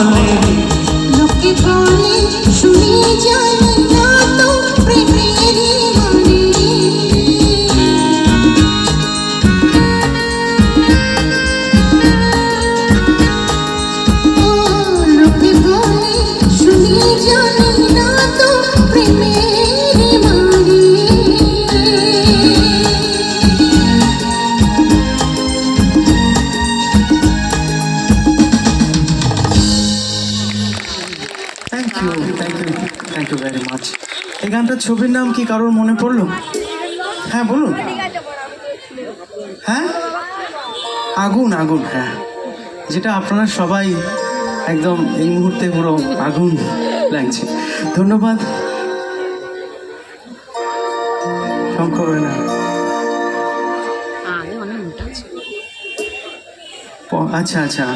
তোমায়। লোকে বলে শুনি জানি না তো প্রেমেরই মানে। ও লোকে বলে শুনি জানি না তো প্রেমেরই মানে। Thank you, thank you, thank you very much. এই গানটার ছবির নাম কি কারোর মনে পড়লো? হ্যাঁ বলুন। হ্যাঁ, আগুন, আগুন, হ্যাঁ, যেটা আপনারা সবাই একদম এই মুহূর্তে পুরো আগুন লাগছে। ধন্যবাদ শঙ্কর না। আচ্ছা আচ্ছা,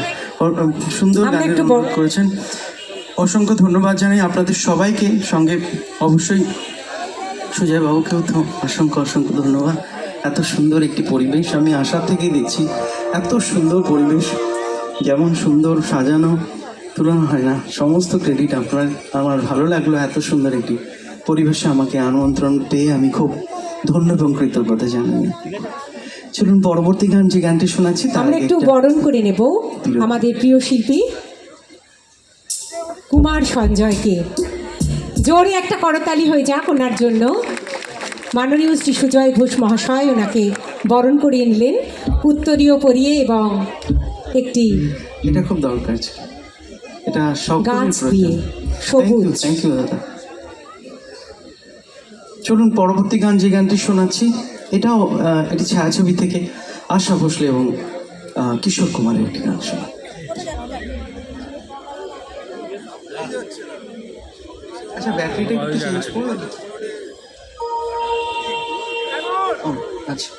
সুন্দর গানের অনুরোধ করেছেন। অসংখ্য ধন্যবাদ জানাই আপনাদের সবাইকে, সঙ্গে অবশ্যই সুজয় বাবুকেও তো অসংখ্য অসংখ্য ধন্যবাদ। এত সুন্দর একটি পরিবেশ আমি আসার থেকেই দেখছি, এত সুন্দর পরিবেশ, যেমন সুন্দর সাজানো তুলনা হয় না। সমস্ত ক্রেডিট আপনার। আমার ভালো লাগলো এত সুন্দর একটি পরিবেশে আমাকে আমন্ত্রণ পেয়ে আমি খুব ধন্য এবং কৃতজ্ঞতা জানাই। চলুন পরবর্তী গান, যে গানটি শোনাচ্ছি আমরা একটু বরণ করে নেব আমাদের প্রিয় শিল্পী কুমার সঞ্জয়কে। জোরে একটা করতালি হয়ে যাক ওনার জন্য। মাননীয় শ্রী সুজয় ঘোষ মহাশয় ওনাকে বরণ করিয়ে নিলেন উত্তরীয় পরিয়ে এবং একটি এটা খুব দরকার ছিল, এটা গাছ দিয়ে সবুজ। থ্যাংক ইউ দাদা। চলুন পরবর্তী গান, যে গানটি শোনাচ্ছি এটাও এটি ছায়াছবি থেকে আশা ভোসলে এবং কিশোর কুমারের একটি গান শোনা। আচ্ছা, ব্যাটারিটা একটু চেঞ্জ করবেন? ও আচ্ছা,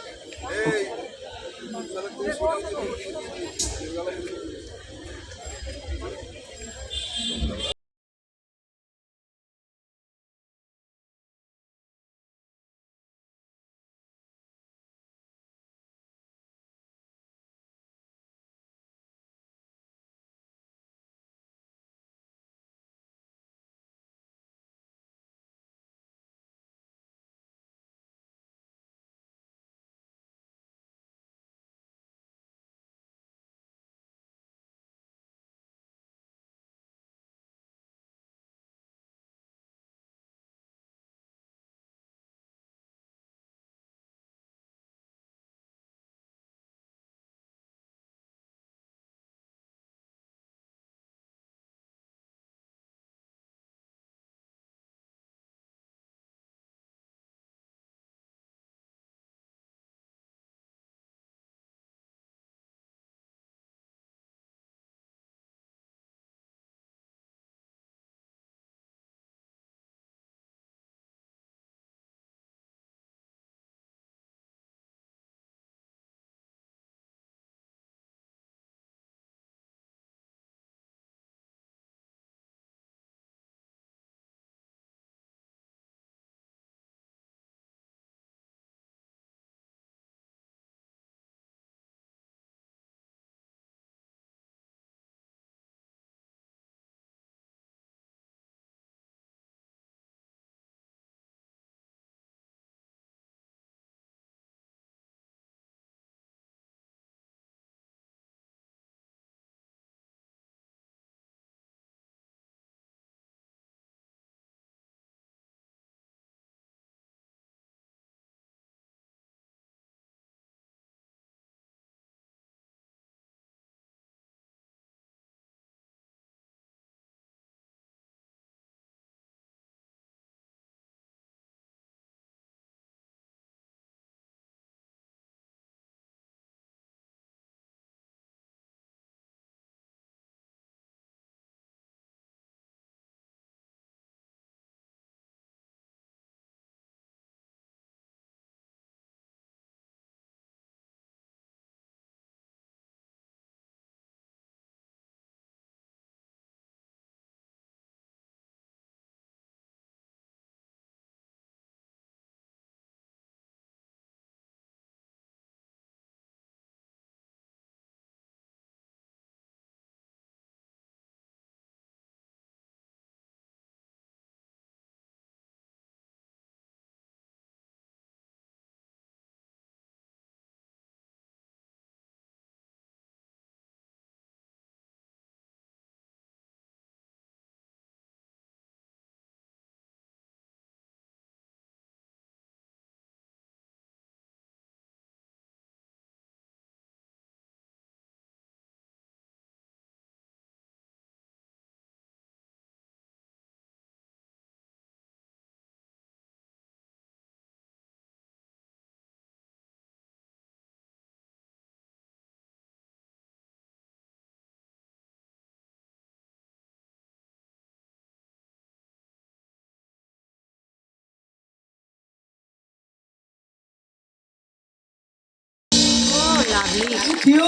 thank you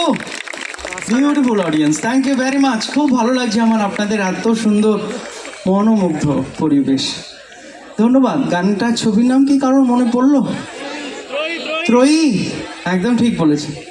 beautiful audience, thank you very much. খুব ভালো লাগছে আমার আপনাদের এত সুন্দর মনোমুগ্ধ পরিবেশ। ধন্যবাদ। গানটার ছবির নাম কি কারোর মনে পড়লো? ত্রয়ী, একদম ঠিক বলেছে।